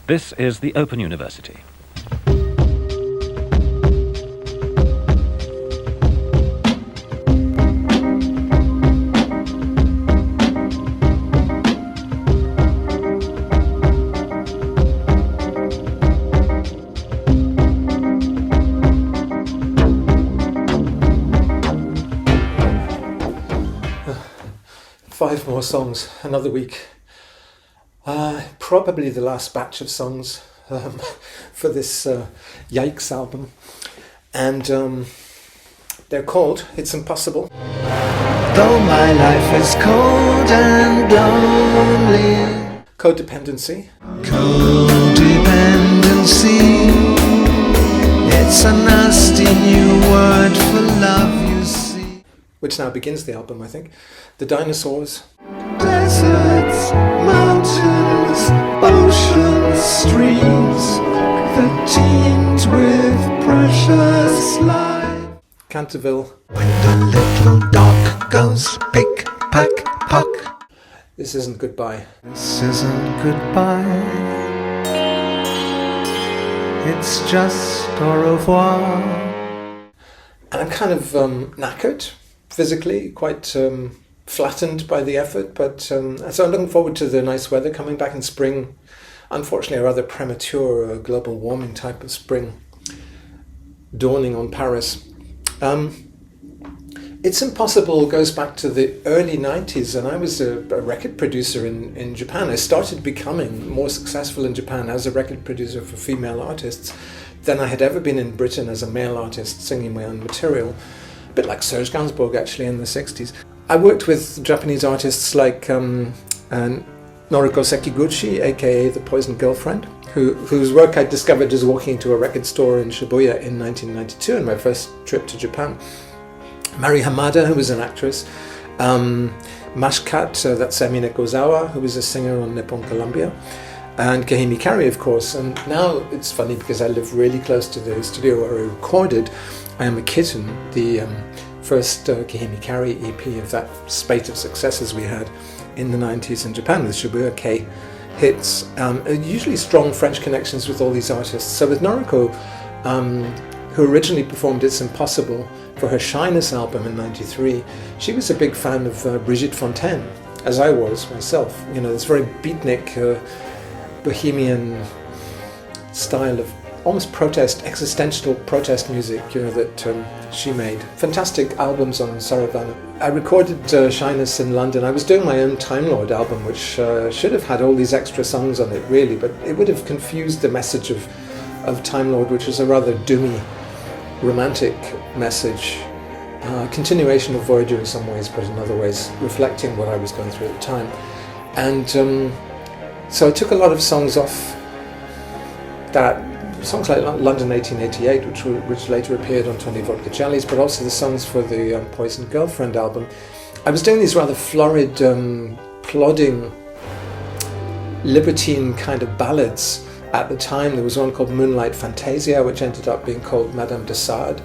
This is the Open University. Five more songs, another week. Probably the last batch of songs for this Yikes album. And they're called It's Impossible. Though my life is cold and lonely. Codependency. Codependency. It's a nasty new word for love, you see. Which now begins the album, I think. The Dinosaurs. Deserts, mountains, oceans, streams that teemed with precious life. Canterville. When the little dog goes pick, pack, pock. This Isn't Goodbye. This isn't goodbye. It's just au revoir. And I'm kind of knackered, physically, quite flattened by the effort, but so I'm looking forward to the nice weather coming back in spring. Unfortunately, a rather premature global warming type of spring dawning on Paris. It's Impossible goes back to the early 90s, and I was a record producer in Japan. I started becoming more successful in Japan as a record producer for female artists than I had ever been in Britain as a male artist singing my own material. A bit like Serge Gainsbourg actually in the 60s. I worked with Japanese artists like Noriko Sekiguchi, aka The Poison Girlfriend, whose work I discovered just walking into a record store in Shibuya in 1992 on my first trip to Japan. Mari Hamada, who was an actress, Mashkat, that's Emine Gozawa, who was a singer on Nippon Columbia, and Kahimi Kari, of course. And now it's funny because I live really close to the studio where I recorded I Am a Kitten, the first Kahimi Kari EP of that spate of successes we had in the 90s in Japan with Shibuya K hits. Usually strong French connections with all these artists. So with Noriko, who originally performed It's Impossible for her Shyness album in '93, she was a big fan of Brigitte Fontaine, as I was myself. You know, this very beatnik, bohemian style of almost existential protest music, you know, that she made. Fantastic albums on Saravana. I recorded Shyness in London. I was doing my own Time Lord album, which should have had all these extra songs on it, really, but it would have confused the message of Time Lord, which is a rather doomy, romantic message. Continuation of Voyager in some ways, but in other ways reflecting what I was going through at the time. And so I took a lot of songs off that. Songs like London 1888, which later appeared on 20 Vodka Jellies, but also the songs for the Poison Girlfriend album. I was doing these rather florid, plodding, libertine kind of ballads at the time. There was one called Moonlight Fantasia, which ended up being called Madame de Sade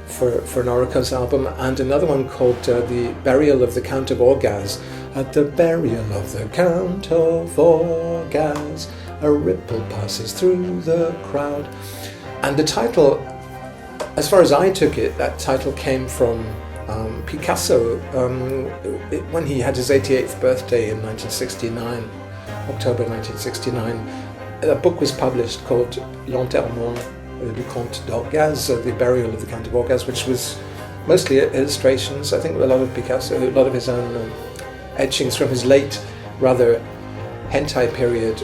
for Noriko's album, and another one called The Burial of the Count of Orgaz. At the burial of the Count of Orgaz, a ripple passes through the crowd. And the title, as far as I took it, that title came from Picasso when he had his 88th birthday in 1969, October 1969. A book was published called L'Enterrement du Comte d'Orgaz, The Burial of the Count of Orgaz, which was mostly illustrations. I think a lot of Picasso, a lot of his own etchings from his late, rather hentai period.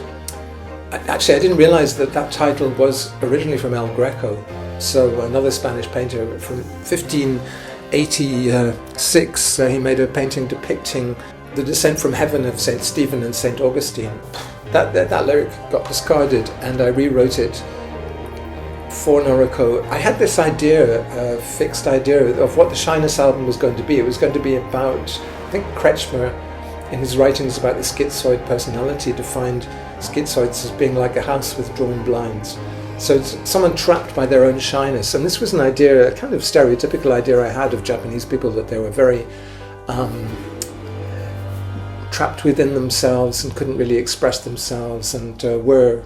Actually, I didn't realize that title was originally from El Greco, so another Spanish painter from 1586. He made a painting depicting the descent from heaven of Saint Stephen and Saint Augustine. That lyric got discarded, and I rewrote it for Noriko. I had this idea, fixed idea, of what the Shyness album was going to be. It was going to be about, I think Kretschmer, in his writings about the schizoid personality, defined schizoids as being like a house with drawn blinds. So it's someone trapped by their own shyness. And this was an idea, a kind of stereotypical idea I had of Japanese people, that they were very trapped within themselves and couldn't really express themselves, and were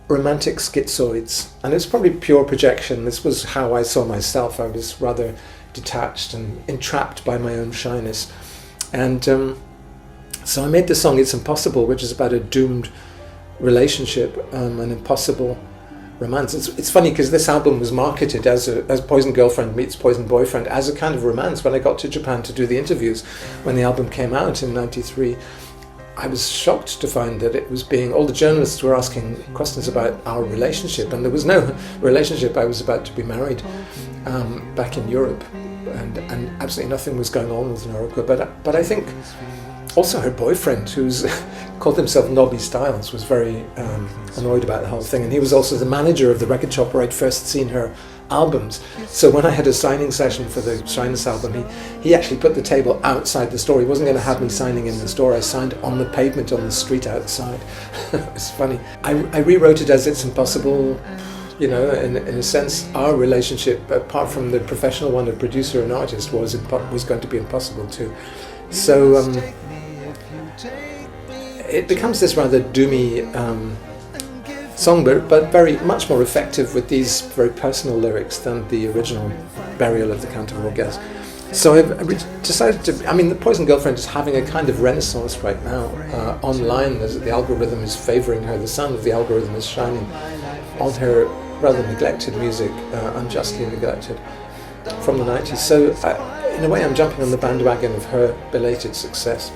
romantic schizoids, and it's probably pure projection. This was how I saw myself. I was rather detached and entrapped by my own shyness, and so I made the song "It's Impossible," which is about a doomed relationship, an impossible romance. It's funny because this album was marketed as Poison Girlfriend meets Poison Boyfriend, as a kind of romance. When I got to Japan to do the interviews when the album came out in '93, I was shocked to find that it was all the journalists were asking questions about our relationship, and there was no relationship. I was about to be married back in Europe, and absolutely nothing was going on with Noriko. But I think also her boyfriend, who's called himself Nobby Styles, was very annoyed about the whole thing, and he was also the manager of the record shop where I'd first seen her albums. So when I had a signing session for the Shyness album, he actually put the table outside the store. He wasn't going to have me signing in the store. I signed on the pavement on the street outside. It was funny. I rewrote it as "It's Impossible." You know, in a sense, our relationship, apart from the professional one of producer and artist, was going to be impossible too. So it becomes this rather doomy song, but very much more effective with these very personal lyrics than the original Burial of the Canterville Guest. So I've decided to. I mean, the Poison Girlfriend is having a kind of renaissance right now online. As the algorithm is favouring her. The sun of the algorithm is shining on her rather neglected music, unjustly neglected, from the 90s. So in a way, I'm jumping on the bandwagon of her belated success,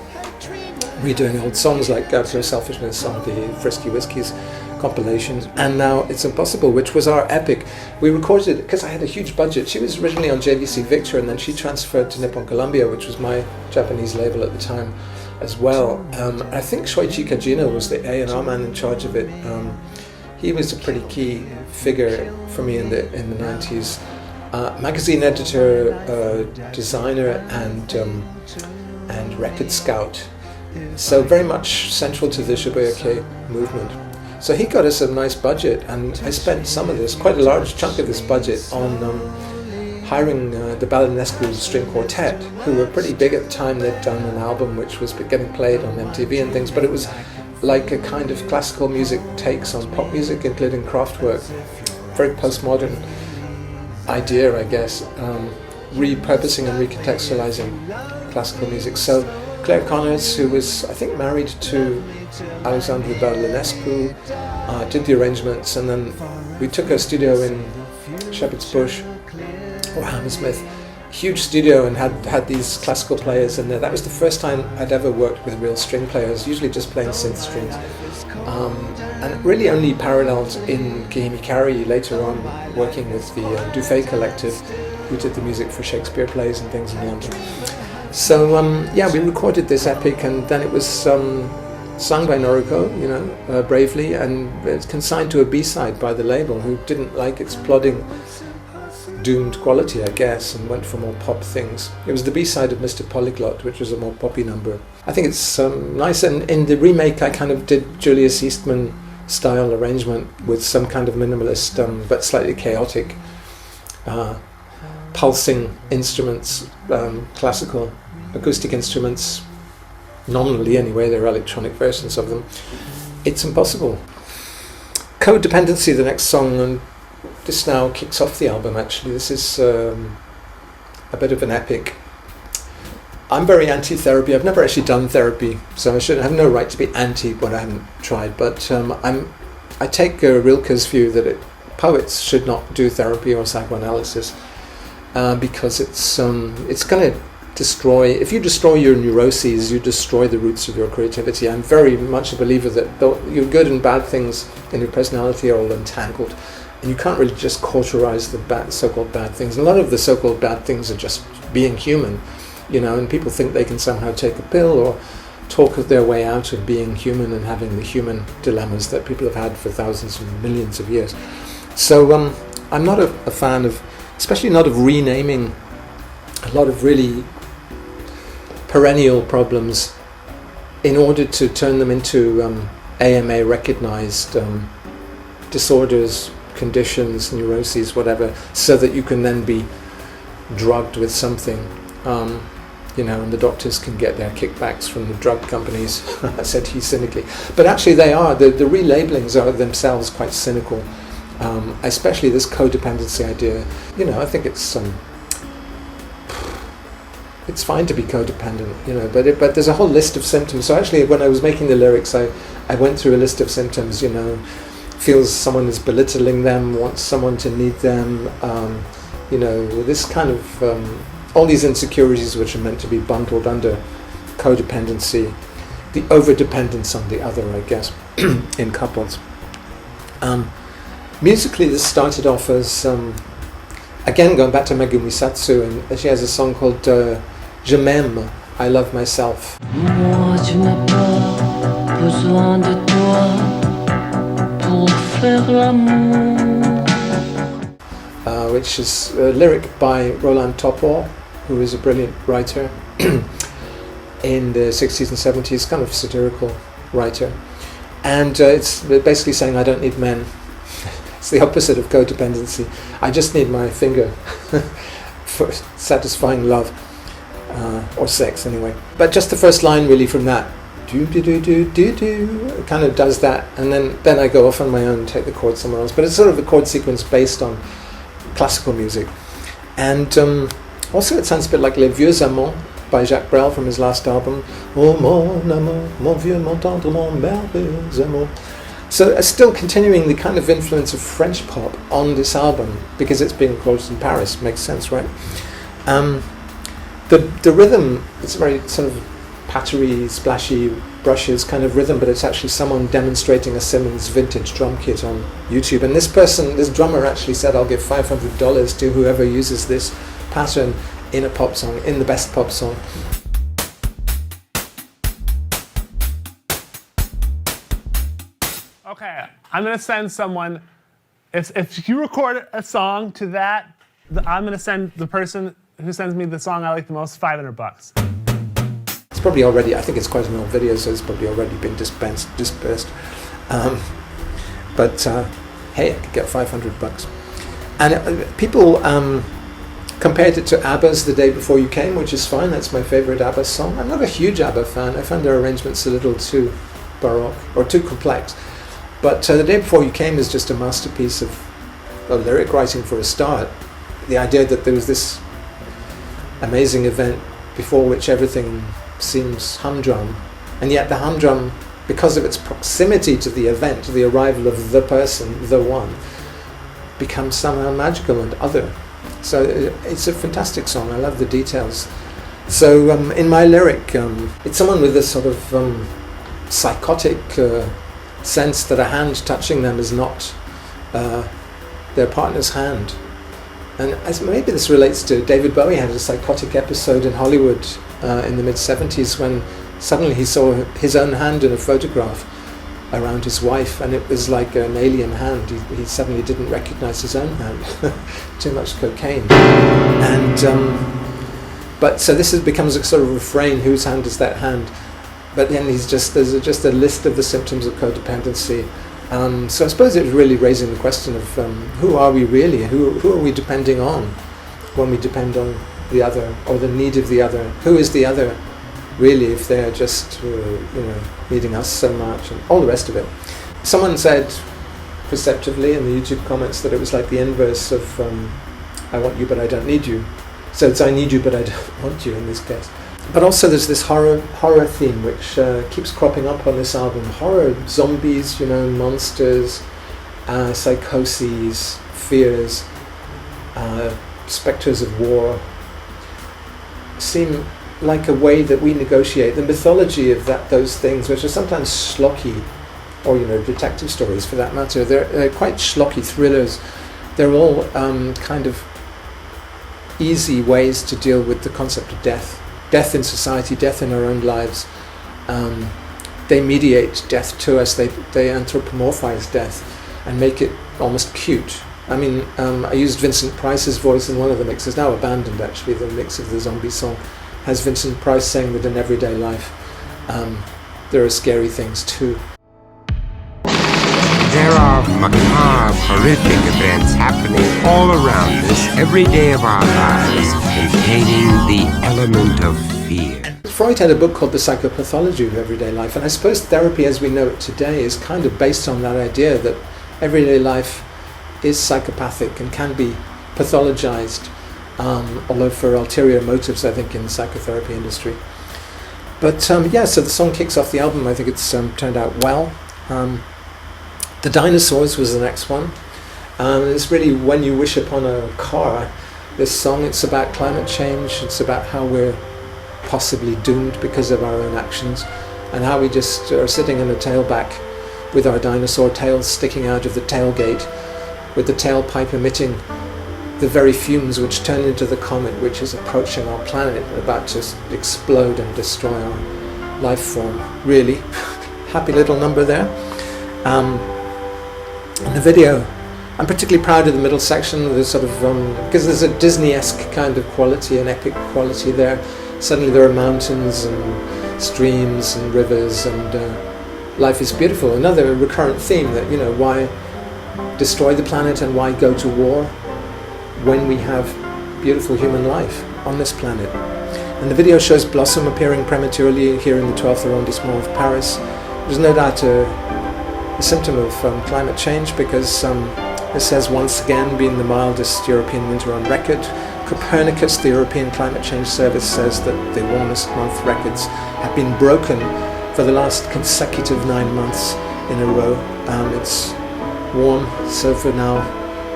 redoing old songs like Pure Selfishness on the Frisky Whiskies compilation, and now It's Impossible, which was our epic. We recorded it because I had a huge budget. She was originally on JVC Victor, and then she transferred to Nippon Columbia, which was my Japanese label at the time as well. I think Shoichi Kajino was the A&R man in charge of it. He was a pretty key figure for me in the 90s. Magazine editor, designer, and record scout. So very much central to the Shibuya Kei movement. So he got us a nice budget, and I spent some of this, quite a large chunk of this budget, on hiring the Balanescu String Quartet, who were pretty big at the time. They'd done an album which was getting played on MTV and things, but it was like a kind of classical music takes on pop music, including Kraftwerk. Very postmodern idea, I guess, repurposing and recontextualizing classical music. So Claire Connors, who was, I think, married to Alexandru Balanescu, did the arrangements, and then we took a studio in Shepherd's Bush or Hammersmith, huge studio, and had these classical players in there. That was the first time I'd ever worked with real string players, usually just playing synth strings. And really only paralleled in Kihimi Kari later on, working with the Dufay Collective, who did the music for Shakespeare plays and things in London. So we recorded this epic, and then it was sung by Noriko, bravely, and it's consigned to a B-side by the label, who didn't like its plodding, doomed quality, I guess, and went for more pop things. It was the B-side of Mr. Polyglot, which was a more poppy number. I think it's nice, and in the remake I kind of did Julius Eastman style arrangement with some kind of minimalist but slightly chaotic pulsing instruments, classical acoustic instruments, nominally anyway, there are electronic versions of them. It's Impossible. Codependency, the next song, and this now kicks off the album actually. This is a bit of an epic. I'm very anti-therapy. I've never actually done therapy, so I have no right to be anti what I haven't tried, but I take Rilke's view that poets should not do therapy or psychoanalysis because it's going to destroy. If you destroy your neuroses, you destroy the roots of your creativity. I'm very much a believer that your good and bad things in your personality are all entangled, and you can't really just cauterize the so-called bad things. A lot of the so-called bad things are just being human, and people think they can somehow take a pill or talk their way out of being human and having the human dilemmas that people have had for thousands and millions of years. So I'm not a fan of, especially not of renaming a lot of really perennial problems in order to turn them into AMA recognized disorders, conditions, neuroses, whatever, so that you can then be drugged with something. and the doctors can get their kickbacks from the drug companies, said he cynically. But actually they are, the relabelings are themselves quite cynical, especially this codependency idea. I think it's fine to be codependent, but there's a whole list of symptoms. So actually when I was making the lyrics, I went through a list of symptoms, feels someone is belittling them, wants someone to need them, this kind of, all these insecurities which are meant to be bundled under codependency, the over-dependence on the other, I guess, in couples. Musically, this started off as, again, going back to Megumi Satsu, and she has a song called Je m'aime, I love myself. Moi, tu n'as pas besoin de toi pour faire l'amour. Which is a lyric by Roland Topor, who is a brilliant writer in the 60s and 70s, kind of satirical writer. And it's basically saying, I don't need men. It's the opposite of codependency. I just need my finger for satisfying love, or sex anyway. But just the first line really from that, do, kind of does that, and then I go off on my own and take the chord somewhere else. But it's sort of a chord sequence based on classical music. And also it sounds a bit like Les Vieux Amants by Jacques Brel from his last album. Oh mon amour, mon vieux, mon tendre, mon merveilleux amour. So still continuing the kind of influence of French pop on this album, because it's being recorded in Paris, makes sense, right? The rhythm, it's very sort of pattery, splashy brushes kind of rhythm, but it's actually someone demonstrating a Simmons vintage drum kit on YouTube. And this drummer actually said, I'll give $500 to whoever uses this pattern in a pop song, in the best pop song. Okay, I'm gonna send someone, if you record a song to that, I'm gonna send the person who sends me the song I like the most $500. It's probably already, I think it's quite an old video, so it's probably already been dispersed. But hey, I could get $500. And people compared it to ABBA's The Day Before You Came, which is fine, that's my favourite ABBA song. I'm not a huge ABBA fan, I found their arrangements a little too baroque, or too complex. But The Day Before You Came is just a masterpiece of lyric writing for a start. The idea that there was this amazing event before which everything seems humdrum, and yet the humdrum, because of its proximity to the event, to the arrival of the person, the one, becomes somehow magical and other. So it's a fantastic song, I love the details. So in my lyric, it's someone with this sort of psychotic sense that a hand touching them is not their partner's hand. And maybe this relates to David Bowie had a psychotic episode in Hollywood in the mid-70s when suddenly he saw his own hand in a photograph around his wife, and it was like an alien hand. He suddenly didn't recognize his own hand. Too much cocaine. And but so this becomes a sort of refrain, whose hand is that hand? But then there's just a list of the symptoms of codependency. So I suppose it's really raising the question of who are we really? Who are we depending on when we depend on the other, or the need of the other? Who is the other really, if they're just needing us so much, and all the rest of it? Someone said perceptively in the YouTube comments that it was like the inverse of I want you but I don't need you. So it's I need you but I don't want you in this case. But also there's this horror theme which keeps cropping up on this album. Horror, zombies, monsters, psychoses, fears, spectres of war seem like a way that we negotiate the mythology of those things, which are sometimes schlocky, or detective stories for that matter. They're quite schlocky thrillers. They're all kind of easy ways to deal with the concept of death. Death in society, death in our own lives. They mediate death to us. They anthropomorphize death and make it almost cute. I mean, I used Vincent Price's voice in one of the mixes, now abandoned actually, the mix of the zombie song has Vincent Price saying that in everyday life there are scary things too. There are macabre, horrific events happening all around us every day of our lives, containing the element of fear. fear. Freud had a book called The Psychopathology of Everyday Life, and I suppose therapy as we know it today is kind of based on that idea that everyday life is psychopathic and can be pathologized, although for ulterior motives, I think, in the psychotherapy industry. But yeah, so the song kicks off the album. I think it's turned out well. The Dinosaurs was the next one. It's really When You Wish Upon a Car, this song. It's about climate change. It's about how we're possibly doomed because of our own actions, and how we just are sitting in a tailback with our dinosaur tails sticking out of the tailgate, with the tailpipe emitting the very fumes which turn into the comet which is approaching our planet, about to explode and destroy our life form. Really happy little number there. In the video, I'm particularly proud of the middle section, the sort of because there's a Disney-esque kind of quality, an epic quality there. Suddenly there are mountains and streams and rivers, and life is beautiful. Another recurrent theme that, you know, why destroy the planet and why go to war when we have beautiful human life on this planet. And the video shows Blossom appearing prematurely here in the 12th arrondissement of Paris. There's no doubt a symptom of climate change, because this has once again been the mildest European winter on record. Copernicus, the European Climate Change Service, says that the warmest month records have been broken for the last consecutive 9 months in a row. It's warm, so for now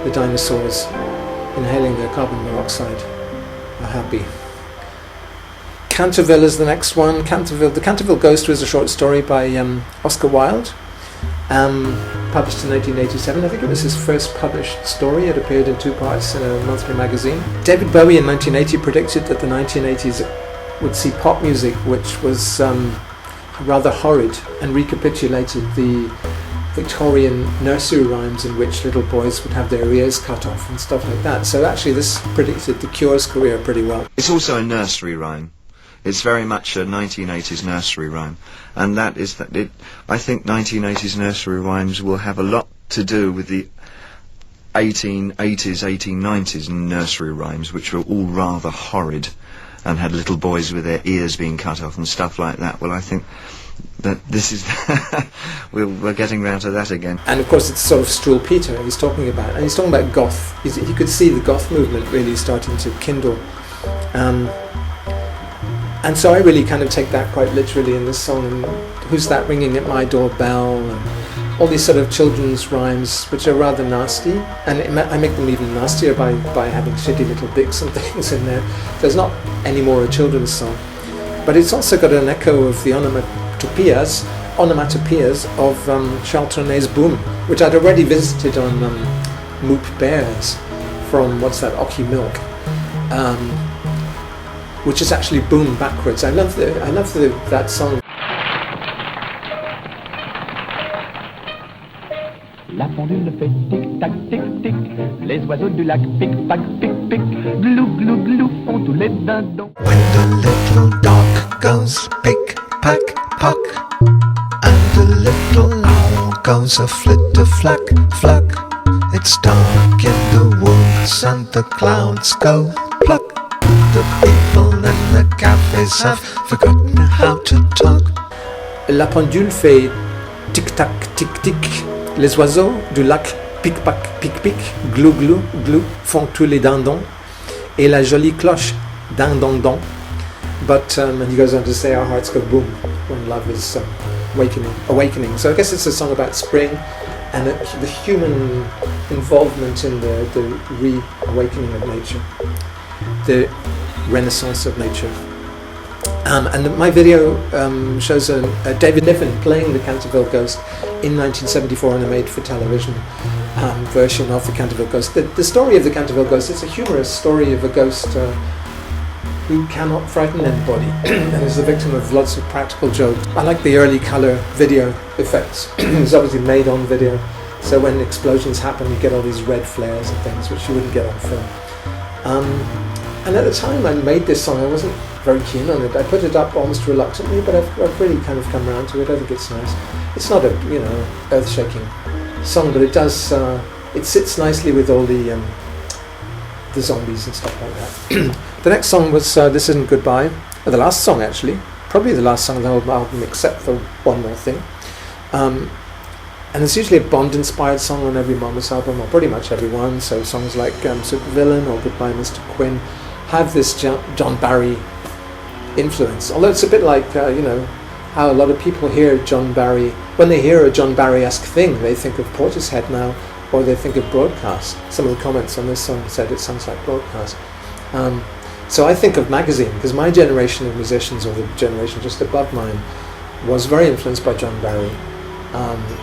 the dinosaurs inhaling their carbon monoxide are happy. Canterville is the next one. The Canterville Ghost was a short story by Oscar Wilde, published in 1987. I think it was his first published story. It appeared in 2 parts in a monthly magazine. David Bowie in 1980 predicted that the 1980s would see pop music which was rather horrid, and recapitulated the Victorian nursery rhymes in which little boys would have their ears cut off and stuff like that. So actually this predicted The Cure's career pretty well. It's also a nursery rhyme. It's very much a 1980s nursery rhyme, and that is that I think 1980s nursery rhymes will have a lot to do with the 1880s, 1890s nursery rhymes, which were all rather horrid and had little boys with their ears being cut off and stuff like that. Well, I think that this is we're getting round to that again. And of course it's sort of Struhl Peter he's talking about, and he's talking about goth. You could see the goth movement really starting to kindle. And so I really kind of take that quite literally in this song, and Who's That Ringing at My Doorbell, and all these sort of children's rhymes which are rather nasty, and I make them even nastier by having shitty little dicks and things in there. So it's not anymore a children's song, but it's also got an echo of the onomatopoeias of Charles Trenet's Boom, which I'd already visited on Moop Bears from Ocky Milk, which is actually boom backwards. I love that song. La pendule fait tic-tac, tic-tic. Les oiseaux du lac pic-pac, pic-pic. Glou, glou, glou font tous les dindons. When the little dog goes pick-pack, pock, and the little owl goes a flitter-flack, fluck. It's dark in the woods and the clouds go pluck. The people in the cafes have forgotten how to talk. La pendule fait tic-tac, tic-tic. Les oiseaux du lac pic-pac, pic-pic, glou, glou, glou, font tous les dindons. Et la jolie cloche, ding-dong-dong. But, and he goes on to say, our hearts go boom when love is awakening. So I guess it's a song about spring and the human involvement in the reawakening of nature, the renaissance of nature. And my video shows a David Niven playing the Canterville Ghost in 1974 in a made-for-television version of the Canterville Ghost. The story of the Canterville Ghost, it's a humorous story of a ghost who cannot frighten anybody and is the victim of lots of practical jokes. I like the early colour video effects. It's obviously made on video, so when explosions happen you get all these red flares and things which you wouldn't get on film. And at the time I made this song I wasn't very keen on it. I put it up almost reluctantly, but I've really kind of come around to it. I think it's nice. It's not a earth-shaking song, but it does it sits nicely with all the zombies and stuff like that. The next song was This Isn't Goodbye, the last song actually, probably the last song of the whole album except for One More Thing. And there's usually a Bond-inspired song on every Mamas album, or pretty much every one. So songs like Supervillain or Goodbye Mr. Quinn have this John Barry influence. Although it's a bit like, how a lot of people hear John Barry, when they hear a John Barry-esque thing, they think of Portishead now, or they think of Broadcast. Some of the comments on this song said it sounds like Broadcast. So I think of Magazine, because my generation of musicians, or the generation just above mine, was very influenced by John Barry.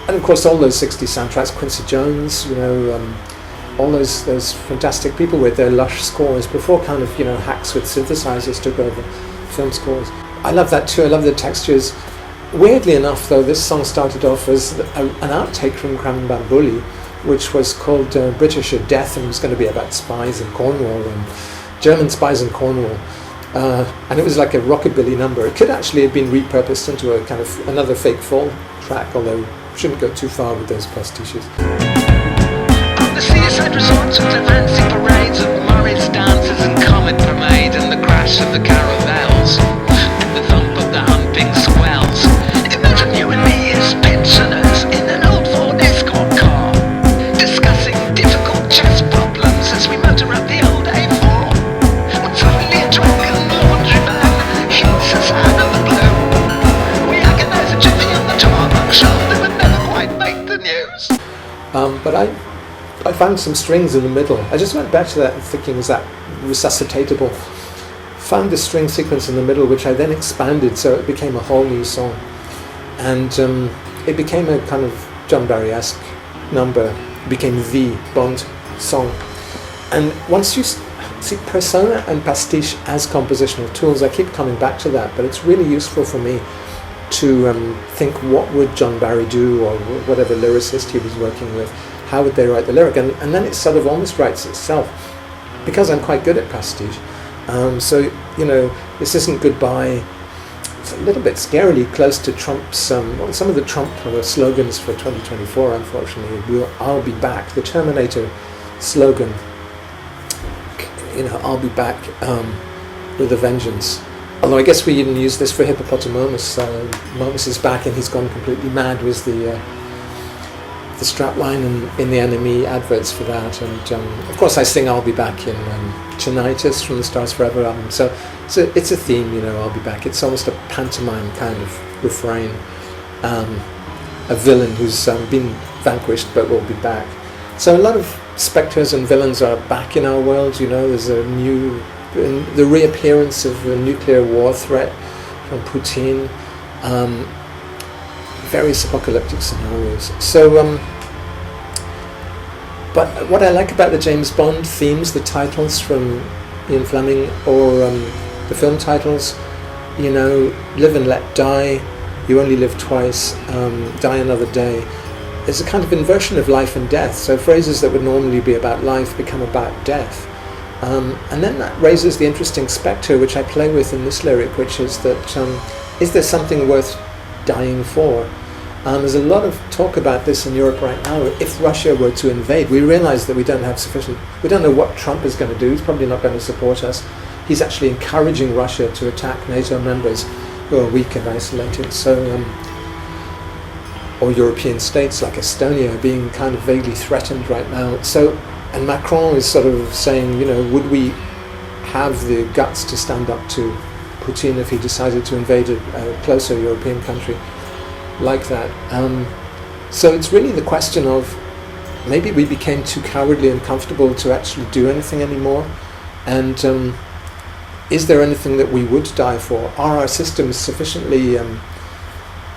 And of course all those 60s soundtracks, Quincy Jones, all those fantastic people with their lush scores before kind of, hacks with synthesizers took over film scores. I love that too, I love the textures. Weirdly enough though, this song started off as an outtake from Cram Bambuli, which was called British at Death, and it was going to be about spies in Cornwall, and German spies in Cornwall. And it was like a rockabilly number. It could actually have been repurposed into a kind of another Fake Fall track, although shouldn't go too far with those pastiches. On the seaside resorts with their fancy parades of Morris dances and comet parade and the crash of the caravels and the thump of the humping swells. Imagine you and me as pensioners in an old Ford Escort car, discussing difficult chess problems as we motor up the old A4. When suddenly a drunken laundryman hits us out of the blue. We agonize a jiffy on the tarmac shoulder but never quite make the news. But I found some strings in the middle. I just went back to that thinking, was that resuscitatable? Found the string sequence in the middle, which I then expanded so it became a whole new song. And it became a kind of John Barry-esque number. It became the Bond song. And once you see persona and pastiche as compositional tools, I keep coming back to that, but it's really useful for me to think, what would John Barry do, or whatever lyricist he was working with, how would they write the lyric? And then it sort of almost writes itself, because I'm quite good at pastiche. So, this isn't Goodbye. It's a little bit scarily close to Trump's, some of the Trump slogans for 2024, unfortunately. I'll be back. The Terminator slogan, I'll be back with a vengeance. Although I guess we even used this for Hippopotamus. Momus is back and he's gone completely mad was the strapline in the NME adverts for that. And of course I sing I'll Be Back in Tinnitus from the Stars Forever album. So it's a theme, I'll be back. It's almost a pantomime kind of refrain. A villain who's been vanquished but will be back. So a lot of spectres and villains are back in our world. There's the reappearance of a nuclear war threat from Putin, various apocalyptic scenarios. So, but what I like about the James Bond themes, the titles from Ian Fleming, or the film titles, Live and Let Die, You Only Live Twice, Die Another Day, is a kind of inversion of life and death. So phrases that would normally be about life become about death. And then that raises the interesting spectre which I play with in this lyric, which is that is there something worth dying for? There's a lot of talk about this in Europe right now. If Russia were to invade, we realise that we don't know what Trump is going to do. He's probably not going to support us. He's actually encouraging Russia to attack NATO members who are weak and isolated. So, or European states like Estonia being kind of vaguely threatened right now. So. And Macron is sort of saying, would we have the guts to stand up to Putin if he decided to invade a closer European country like that? So it's really the question of, maybe we became too cowardly and comfortable to actually do anything anymore. And is there anything that we would die for? Are our systems sufficiently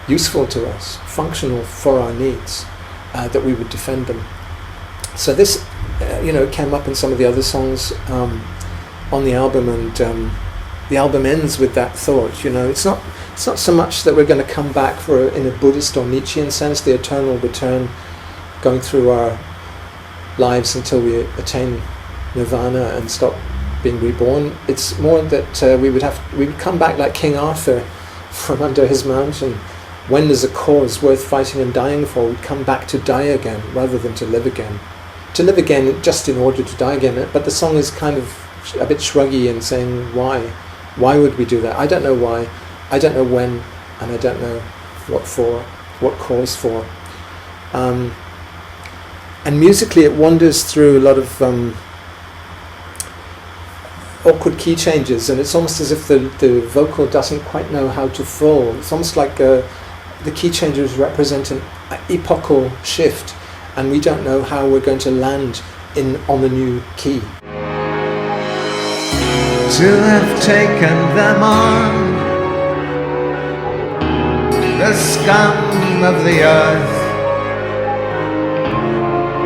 useful to us, functional for our needs, that we would defend them? So this, came up in some of the other songs on the album, and the album ends with that thought. It's not so much that we're going to come back in a Buddhist or Nietzschean sense, the eternal return, going through our lives until we attain nirvana and stop being reborn. It's more that we would come back like King Arthur from under his mountain. When there's a cause worth fighting and dying for, we'd come back to die again rather than to live again. To live again just in order to die again. But the song is kind of a bit shruggy and saying why. Why would we do that? I don't know why. I don't know when, and I don't know what for, what cause for. And musically it wanders through a lot of awkward key changes, and it's almost as if the vocal doesn't quite know how to fall. It's almost like the key changes represent an epochal shift, and we don't know how we're going to land on the new key. To have taken them on, the scum of the earth,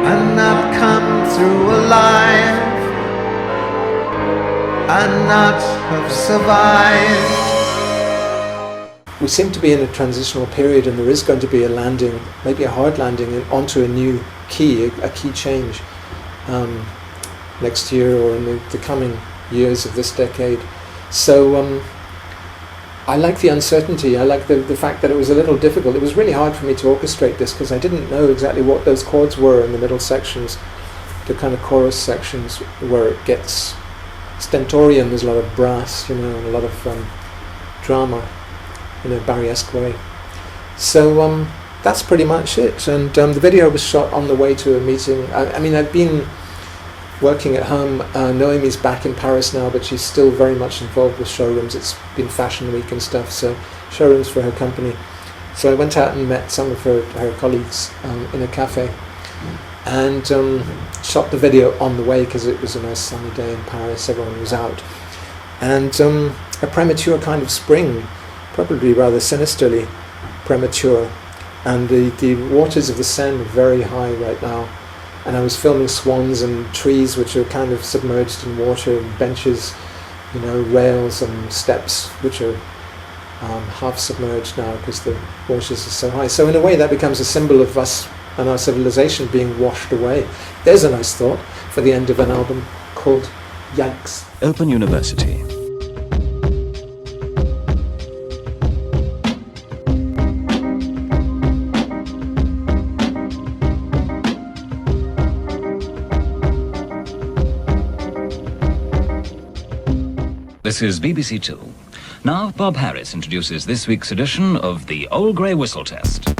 and not come through alive, and not have survived. We seem to be in a transitional period, and there is going to be a landing, maybe a hard landing, onto a new key, a key change next year or in the coming years of this decade. So I like the uncertainty. I like the fact that it was a little difficult. It was really hard for me to orchestrate this because I didn't know exactly what those chords were in the middle sections, the kind of chorus sections where it gets stentorian. There's a lot of brass, and a lot of drama in a Barry-esque way. So that's pretty much it. And the video was shot on the way to a meeting. I mean, I've been working at home. Noémie's back in Paris now, but she's still very much involved with showrooms. It's been Fashion Week and stuff, so showrooms for her company. So I went out and met some of her colleagues in a cafe, and shot the video on the way because it was a nice sunny day in Paris. Everyone was out, and a premature kind of spring, probably rather sinisterly premature, and the waters of the Seine are very high right now. And I was filming swans and trees which are kind of submerged in water, and benches, rails and steps which are half submerged now because the waters are so high. So in a way that becomes a symbol of us and our civilization being washed away. There's a nice thought for the end of an album called Yikes. Open University. This is BBC Two. Now, Bob Harris introduces this week's edition of the Old Grey Whistle Test.